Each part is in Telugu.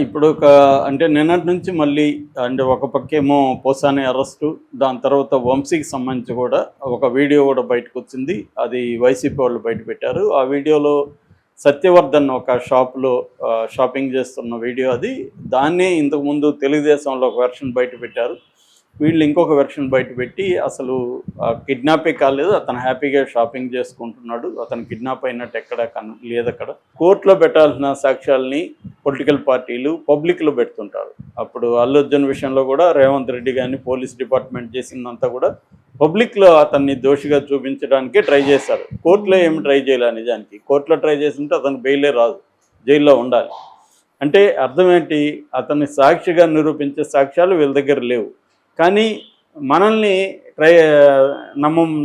ఇప్పుడు అంటే నిన్నటి నుంచి మళ్ళీ అంటే ఒక పక్కేమో పోసాని అరెస్టు, దాని తర్వాత వంశీకి సంబంధించి కూడా ఒక వీడియో కూడా బయటకొచ్చింది. అది వైసీపీ వాళ్ళు బయటపెట్టారు. ఆ వీడియోలో సత్యవర్ధన్ ఒక షాప్‌లో షాపింగ్ చేస్తున్న వీడియో అది. దాన్నే ఇంతకుముందు తెలుగుదేశంలో ఒక వెర్షన్ బయటపెట్టారు. వీళ్ళు ఇంకొక వెర్షన్ బయటపెట్టి అసలు కిడ్నాపే కాలేదు, అతను హ్యాపీగా షాపింగ్ చేసుకుంటున్నాడు, అతను కిడ్నాప్ అయినట్టు ఎక్కడ లేదక్కడ. కోర్టులో పెట్టాల్సిన సాక్ష్యాల్ని పొలిటికల్ పార్టీలు పబ్లిక్లో పెడుతుంటారు. అప్పుడు అల్లు అర్జున్ విషయంలో కూడా రేవంత్ రెడ్డి కానీ పోలీస్ డిపార్ట్మెంట్ చేసిందంతా కూడా పబ్లిక్లో అతన్ని దోషిగా చూపించడానికే ట్రై చేశారు. కోర్టులో ఏమి ట్రై చేయాలి నిజానికి. కోర్టులో ట్రై చేస్తుంటే అతను బెయిలే రాదు, జైల్లో ఉండాలి. అంటే అర్థం ఏంటి, అతన్ని సాక్షిగా నిరూపించే సాక్ష్యాలు వీళ్ళ దగ్గర లేవు. కానీ మనల్ని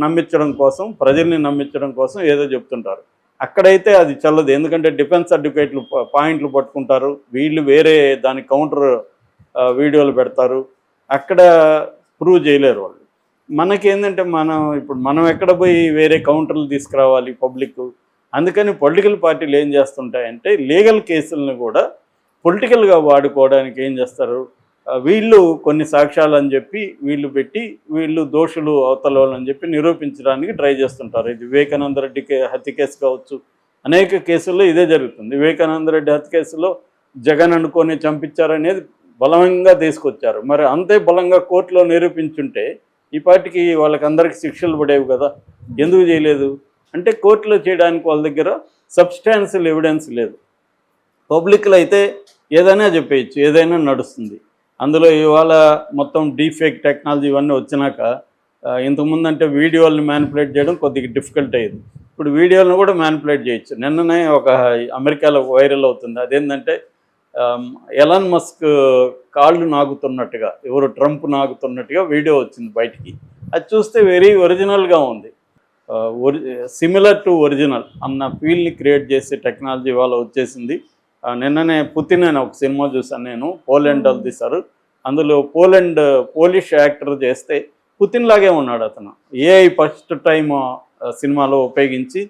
నమ్మించడం కోసం, ప్రజల్ని నమ్మించడం కోసం ఏదో చెప్తుంటారు. అక్కడైతే అది చల్లదు. ఎందుకంటే డిఫెన్స్ అడ్వకేట్లు పాయింట్లు పట్టుకుంటారు, వీళ్ళు వేరే దానికి కౌంటర్ వీడియోలు పెడతారు. అక్కడ ప్రూవ్ చేయలేరు వాళ్ళు. మనకేంటంటే మనం ఎక్కడ పోయి వేరే కౌంటర్లు తీసుకురావాలి పబ్లిక్. అందుకని పొలిటికల్ పార్టీలు ఏం చేస్తుంటాయంటే లీగల్ కేసులను కూడా పొలిటికల్గా వాడుకోవడానికి ఏం చేస్తారు, వీళ్ళు కొన్ని సాక్ష్యాలు అని చెప్పి వీళ్ళు పెట్టి వీళ్ళు దోషులు అవతల అని చెప్పి నిరూపించడానికి ట్రై చేస్తుంటారు. ఇది వివేకానంద రెడ్డి హత్య కేసు కావచ్చు, అనేక కేసుల్లో ఇదే జరుగుతుంది. వివేకానంద రెడ్డి హత్య కేసులో జగన్ అనుకొని చంపించారనేది బలంగా తీసుకొచ్చారు. మరి అంతే బలంగా కోర్టులో నిరూపించుంటే ఈ పార్టీకి వాళ్ళకందరికీ శిక్షలు పడేవి కదా. ఎందుకు చేయలేదు అంటే కోర్టులో చేయడానికి వాళ్ళ దగ్గర సబ్స్టాన్షియల్ ఎవిడెన్స్ లేదు. పబ్లిక్లో అయితే ఏదైనా చెప్పేయచ్చు, ఏదైనా నడుస్తుంది. అందులో ఇవాళ మొత్తం డీఫేక్ టెక్నాలజీ ఇవన్నీ వచ్చినాక ఇంతకుముందు అంటే వీడియోలను మ్యానిపులేట్ చేయడం కొద్దిగా డిఫికల్ట్ అయ్యేది. ఇప్పుడు వీడియోలను కూడా మ్యానిపులేట్ చేయొచ్చు. నిన్ననే ఒక అమెరికాలో వైరల్ అవుతుంది. అదేంటంటే ఎలాన్ మస్క్ కాళ్ళు నాగుతున్నట్టుగా, ఎవరు ట్రంప్ నాగుతున్నట్టుగా వీడియో వచ్చింది బయటికి. అది చూస్తే వెరీ ఒరిజినల్గా ఉంది. సిమిలర్ టు ఒరిజినల్ అన్న ఫీల్ని క్రియేట్ చేసే టెక్నాలజీ ఇవాళ వచ్చేసింది. నిన్ననే పుతిన్ అని ఒక సినిమా చూసాను నేను, పోలాండ్ వాళ్ళు తీశారు. అందులో పోలిష్ యాక్టర్ చేస్తే పుతిన్ లాగే ఉన్నాడు అతను. ఏఐ ఫస్ట్ టైం సినిమాలో ఉపయోగించి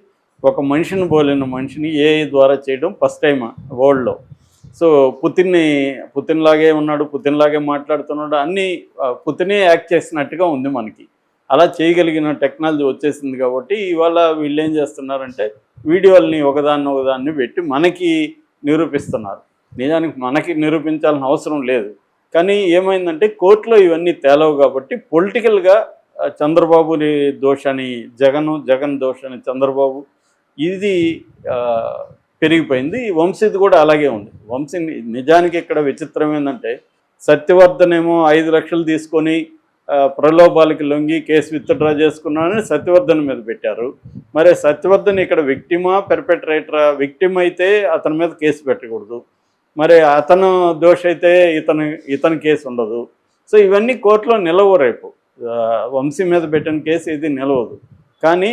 ఒక మనిషిని పోలిన మనిషిని ఏఐ ద్వారా చేయడం ఫస్ట్ టైం వరల్డ్లో. సో పుతిన్ లాగే ఉన్నాడు, పుతిన్ లాగే మాట్లాడుతున్నాడు, అన్నీ పుతినే యాక్ట్ చేసినట్టుగా ఉంది మనకి. అలా చేయగలిగిన టెక్నాలజీ వచ్చేసింది కాబట్టి ఇవాళ వీళ్ళు ఏం చేస్తున్నారంటే వీడియోల్ని ఒకదాన్ని పెట్టి మనకి నిరూపిస్తున్నారు. నిజానికి మనకి నిరూపించాల్సిన అవసరం లేదు. కానీ ఏమైందంటే కోర్టులో ఇవన్నీ తేలవు కాబట్టి పొలిటికల్గా చంద్రబాబుని దోషని జగన్ దోషని చంద్రబాబు, ఇది పెరిగిపోయింది. వంశీది కూడా అలాగే ఉంది. వంశీ నిజానికి ఇక్కడ విచిత్రం ఏంటంటే సత్యవర్ధన్ ఏమో 5 లక్షలు తీసుకొని ప్రలోభాలకి లొంగి కేసు విత్డ్రా చేసుకున్నానని సత్యవర్ధన్ మీద పెట్టారు. మరి సత్యవర్ధన్ ఇక్కడ విక్టిమా పెర్పెట్రేటరా? విక్టిమ్ అయితే అతని మీద కేసు పెట్టకూడదు, మరి అతను దోష అయితే ఇతని కేసు ఉండదు. సో ఇవన్నీ కోర్టులో నిలవు. రేపు వంశీ మీద పెట్టిన కేసు ఇది నిలవదు. కానీ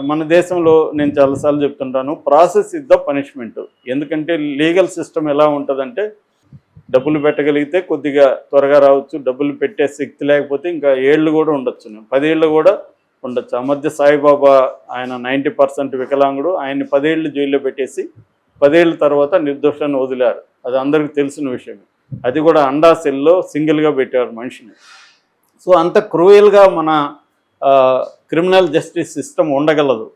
మన దేశంలో నేను చాలాసార్లు చెప్తుంటాను, ప్రాసెస్ ఇస్ ద పనిష్మెంట్. ఎందుకంటే లీగల్ సిస్టమ్ ఎలా ఉంటుందంటే డబ్బులు పెట్టగలిగితే కొద్దిగా త్వరగా రావచ్చు, డబ్బులు పెట్టే శక్తి లేకపోతే ఇంకా ఏళ్ళు కూడా ఉండొచ్చు, 10 ఏళ్ళు కూడా ఉండొచ్చు. ఆ మధ్య సాయిబాబా ఆయన 90% వికలాంగుడు, ఆయన్ని 10 ఏళ్ళు జైల్లో పెట్టేసి 10 ఏళ్ళ తర్వాత నిర్దోషాన్ని వదిలారు. అది అందరికీ తెలిసిన విషయమే. అది కూడా అండా సెల్లో సింగిల్గా పెట్టారు మనిషిని. సో అంత క్రూయల్గా మన క్రిమినల్ జస్టిస్ సిస్టమ్ ఉండగలదు.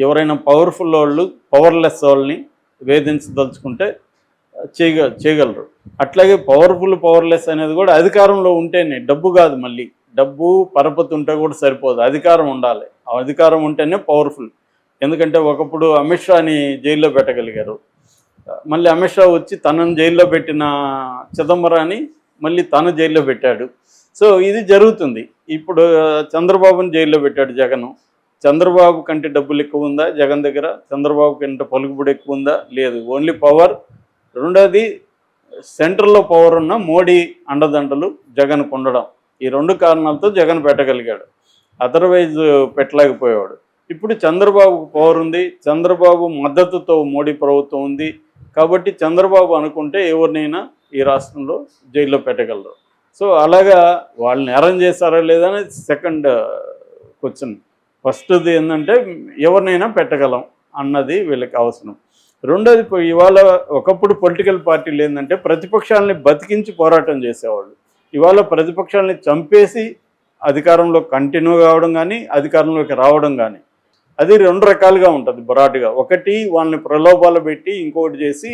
ఎవరైనా పవర్ఫుల్ వాళ్ళు పవర్లెస్ వాళ్ళని వేధించదలుచుకుంటే చేయగలరు. అట్లాగే పవర్లెస్ అనేది కూడా అధికారంలో ఉంటేనే, డబ్బు కాదు. మళ్ళీ డబ్బు పరపతి ఉంటే కూడా సరిపోదు, అధికారం ఉండాలి. ఆ అధికారం ఉంటేనే పవర్ఫుల్. ఎందుకంటే ఒకప్పుడు అమిత్ షాని జైల్లో పెట్టగలిగారు, మళ్ళీ అమిత్ షా వచ్చి తనను జైల్లో పెట్టిన చిదంబరాన్ని మళ్ళీ తను జైల్లో పెట్టాడు. సో ఇది జరుగుతుంది. ఇప్పుడు చంద్రబాబుని జైల్లో పెట్టాడు జగన్. చంద్రబాబు కంటే డబ్బులు ఎక్కువ ఉందా జగన్ దగ్గర? చంద్రబాబు కంటే పలుకుబడి ఎక్కువ ఉందా? లేదు. Only power. రెండోది సెంట్రల్లో పవర్ ఉన్న మోడీ అండదండలు జగన్ ఉండడం. ఈ 2 కారణాలతో జగన్ పెట్టగలిగాడు, అదర్వైజ్ పెట్టలేకపోయేవాడు. ఇప్పుడు చంద్రబాబుకు పవర్ ఉంది, చంద్రబాబు మద్దతుతో మోడీ ప్రభుత్వం ఉంది కాబట్టి చంద్రబాబు అనుకుంటే ఎవరినైనా ఈ రాష్ట్రంలో జైల్లో పెట్టగలరు. సో అలాగా వాళ్ళని అరేంజ్ చేశారా లేదా అనేది సెకండ్ క్వశ్చన్. ఫస్ట్ది ఏంటంటే ఎవరినైనా పెట్టగలం అన్నది వీళ్ళకి అవసరం. రెండోది ఇవాళ ఒకప్పుడు పొలిటికల్ పార్టీలు ఏంటంటే ప్రతిపక్షాలని బతికించి పోరాటం చేసేవాళ్ళు. ఇవాళ ప్రతిపక్షాలని చంపేసి అధికారంలో కంటిన్యూ కావడం కానీ అధికారంలోకి రావడం కానీ అది రెండు రకాలుగా ఉంటుంది బ్రాడ్గా. ఒకటి వాళ్ళని ప్రలోభాలు పెట్టి ఇంకొకటి చేసి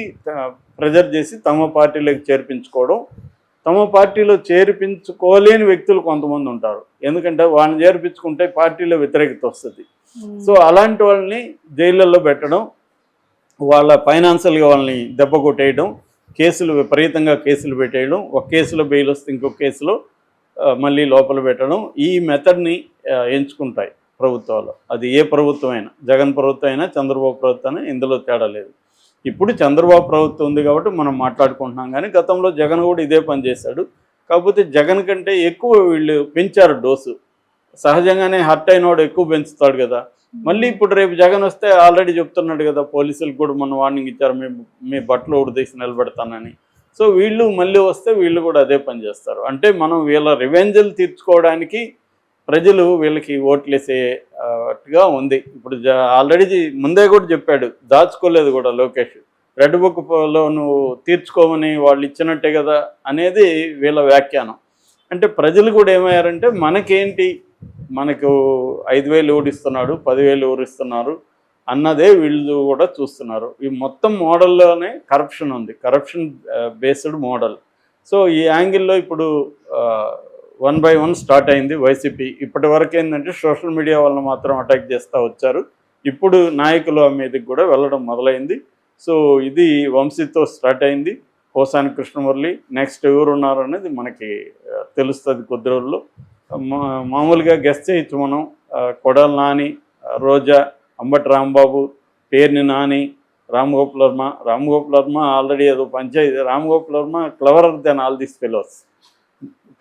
ప్రెజర్ చేసి తమ పార్టీలోకి చేర్పించుకోవడం. తమ పార్టీలో చేర్పించుకోలేని వ్యక్తులు కొంతమంది ఉంటారు, ఎందుకంటే వాళ్ళని చేర్పించుకుంటే పార్టీలో వ్యతిరేకత వస్తుంది. సో అలాంటి వాళ్ళని జైళ్ళల్లో పెట్టడం, వాళ్ళ ఫైనాన్షియల్గా వాళ్ళని దెబ్బ కొట్టేయడం, కేసులు విపరీతంగా కేసులు పెట్టేయడం, ఒక కేసులో బెయిల్ వస్తే ఇంకొక కేసులో మళ్ళీ లోపల పెట్టడం, ఈ మెథడ్ని ఎంచుకుంటాయి ప్రభుత్వాలు. అది ఏ ప్రభుత్వం అయినా, జగన్ ప్రభుత్వం అయినా చంద్రబాబు ప్రభుత్వం అయినా ఇందులో తేడా లేదు. ఇప్పుడు చంద్రబాబు ప్రభుత్వం ఉంది కాబట్టి మనం మాట్లాడుకుంటున్నాం, కానీ గతంలో జగన్ కూడా ఇదే పని చేశాడు. కాకపోతే జగన్ కంటే ఎక్కువ వీళ్ళు పెంచారు డోసు. సహజంగానే హర్ట్ అయినవాడు ఎక్కువ పెంచుతాడు కదా. మళ్ళీ ఇప్పుడు రేపు జగన్ వస్తే ఆల్రెడీ చెప్తున్నాడు కదా, పోలీసులకు కూడా మన వార్నింగ్ ఇచ్చారు, మీ బట్టలు ఉడదీసి నిలబెడతానని. సో వీళ్ళు మళ్ళీ వస్తే వీళ్ళు కూడా అదే పని చేస్తారు. అంటే మనం వీళ్ళ రివెంజ్లు తీర్చుకోవడానికి ప్రజలు వీళ్ళకి ఓట్లేసేట్టుగా ఉంది. ఇప్పుడు ఆల్రెడీ ముందే కూడా చెప్పాడు, దాచుకోలేదు కూడా లోకేష్. రెడ్ బుక్లో నువ్వు తీర్చుకోమని వాళ్ళు ఇచ్చినట్టే కదా అనేది వీళ్ళ వ్యాఖ్యానం. అంటే ప్రజలు కూడా ఏమయ్యారంటే మనకేంటి, మనకు 5,000 ఓడిస్తున్నాడు, 10,000 ఓడిస్తున్నారు అన్నదే వీళ్ళు కూడా చూస్తున్నారు. ఈ మొత్తం మోడల్లోనే కరప్షన్ ఉంది, కరప్షన్ బేస్డ్ మోడల్. సో ఈ యాంగిల్లో ఇప్పుడు 1 by 1 స్టార్ట్ అయింది వైసీపీ. ఇప్పటి వరకు ఏంటంటే సోషల్ మీడియా వల్ల మాత్రం అటాక్ చేస్తూ వచ్చారు, ఇప్పుడు నాయకుల మీదకి కూడా వెళ్ళడం మొదలైంది. సో ఇది వంశీతో స్టార్ట్ అయింది. పోసాని కృష్ణమురళి నెక్స్ట్ ఎవరు ఉన్నారు అనేది మనకి తెలుస్తుంది కొద్ది రోజుల్లో. మామూలుగా గెస్ట్ చేయొచ్చు మనం, కొడాల నాని, రోజా, అంబటి రాంబాబు, పేర్ని నాని, రామ్ గోపాల్ వర్మ ఆల్రెడీ ఏదో పంచాయతీ. Ram Gopal Varma cleverer than all this fellows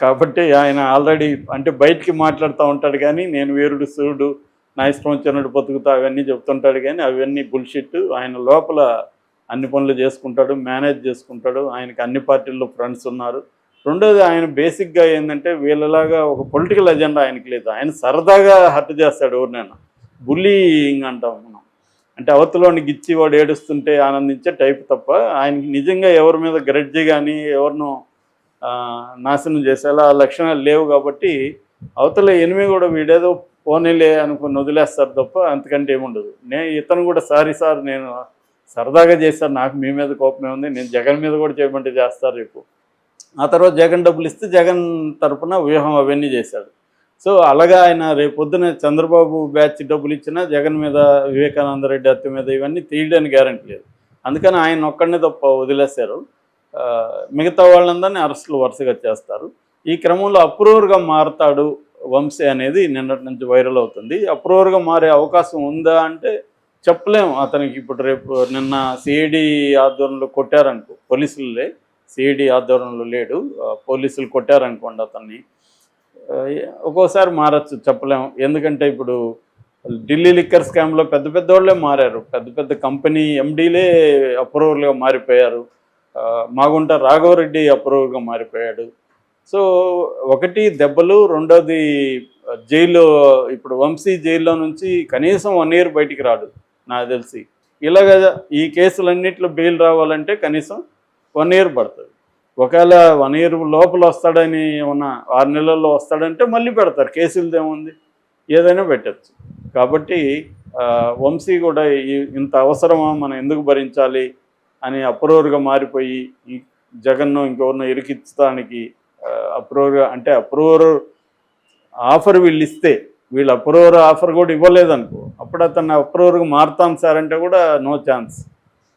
కాబట్టి ఆయన ఆల్రెడీ అంటే బయటికి మాట్లాడుతూ ఉంటాడు, కానీ నేను వీరుడు సూర్యుడు, నా ఇష్టం వచ్చినట్టు బతుకుతా అవన్నీ చెప్తుంటాడు, కానీ అవన్నీ బుల్షిట్. ఆయన లోపల అన్ని పనులు చేసుకుంటాడు, మేనేజ్ చేసుకుంటాడు. ఆయనకి అన్ని పార్టీల్లో ఫ్రెండ్స్ ఉన్నారు. రెండోది ఆయన బేసిక్గా ఏంటంటే వీళ్ళలాగా ఒక పొలిటికల్ అజెండా ఆయనకి లేదు. ఆయన సరదాగా హర్ట్ చేస్తాడు ఎవరినైనా. బుల్లింగ్ అంటాం మనం, అంటే అవతలోని గిచ్చి వాడు ఏడుస్తుంటే ఆనందించే టైప్ తప్ప ఆయనకి నిజంగా ఎవరి మీద గ్రడ్జి కానీ ఎవరినో నాశనం చేసేలా లక్షణాలు లేవు. కాబట్టి అవతల ఎనిమిది కూడా వీడేదో పోనీలే అనుకుని వదిలేస్తారు తప్ప అంతకంటే ఏముండదు. ఇతను కూడా సార్ నేను సరదాగా చేశాను, నాకు మీ మీద కోపమే ఉంది, నేను జగన్ మీద కూడా చేయమంటే చేస్తారు రేపు. ఆ తర్వాత జగన్ డబ్బులు ఇస్తే జగన్ తరపున వ్యూహం అవన్నీ చేశాడు. సో అలాగా ఆయన రేపొద్దున చంద్రబాబు బ్యాచ్ డబ్బులు ఇచ్చినా జగన్ మీద, వివేకానంద రెడ్డి హత్య మీద ఇవన్నీ తీయడానికి గ్యారంటీ లేదు. అందుకని ఆయన ఒక్కడనే తప్ప వదిలేశారు. మిగతా వాళ్ళందరినీ అరెస్టులు వరుసగా చేస్తారు. ఈ క్రమంలో అప్రూవర్గా మారతాడు వంశీ అనేది నిన్నటి నుంచి వైరల్ అవుతుంది. అప్రూవర్గా మారే అవకాశం ఉందా అంటే చెప్పలేము. అతనికి ఇప్పుడు రేపు నిన్న సిఐడి ఆధ్వర్యంలో కొట్టారనుకో, పోలీసులే, సిఐడి ఆధ్వర్యంలో లేడు, పోలీసులు కొట్టారనుకోండి అతన్ని, ఒక్కోసారి మారచ్చు, చెప్పలేము. ఎందుకంటే ఇప్పుడు ఢిల్లీ లిక్కర్ స్కామ్లో పెద్ద పెద్ద వాళ్ళే మారారు, పెద్ద పెద్ద కంపెనీ ఎండీలే అప్రూవర్గా మారిపోయారు. మాగుంట రాఘవరెడ్డి అప్రూవర్గా మారిపోయాడు. సో ఒకటి దెబ్బలు, రెండోది జైల్లో. ఇప్పుడు వంశీ జైల్లో నుంచి కనీసం 1 year బయటికి రాడు నాకు తెలిసి. ఇలాగ ఈ కేసులన్నింటిలో బెయిల్ రావాలంటే కనీసం 1 year పడుతుంది. ఒకవేళ 1 year లోపల వస్తాడని ఏమన్నా 6 నెలల్లో వస్తాడంటే మళ్ళీ పెడతారు, కేసులది ఏముంది, ఏదైనా పెట్టచ్చు. కాబట్టి వంశీ కూడా ఇంత అవసరమా, మనం ఎందుకు భరించాలి అని అప్రూవర్గా మారిపోయి ఈ జగన్ను ఇంకెవరినో ఇరికించడానికి అప్రూవర్గా, అంటే అప్రూవర్ ఆఫర్ వీళ్ళు ఇస్తే, వీళ్ళు అప్రూవర్ ఆఫర్ కూడా ఇవ్వలేదనుకో, అప్పుడు అతన్ని అప్రూవర్గా మారుతాం సార్ అంటే కూడా నో ఛాన్స్.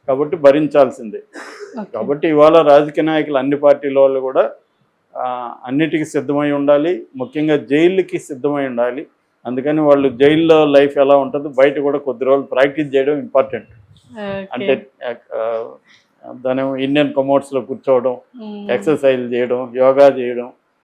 కాబట్టి భరించాల్సిందే. కాబట్టి ఇవాళ రాజకీయ నాయకులు అన్ని పార్టీల వాళ్ళు కూడా అన్నిటికీ సిద్ధమై ఉండాలి, ముఖ్యంగా జైలుకి సిద్ధమై ఉండాలి. అందుకని వాళ్ళు జైల్లో లైఫ్ ఎలా ఉంటుందో బయట కూడా కొద్ది రోజులు ప్రాక్టీస్ చేయడం ఇంపార్టెంట్. అంటే దాని ఇండియన్ కమోడ్స్లో కూర్చోవడం, ఎక్సర్సైజ్ చేయడం, యోగా చేయడం,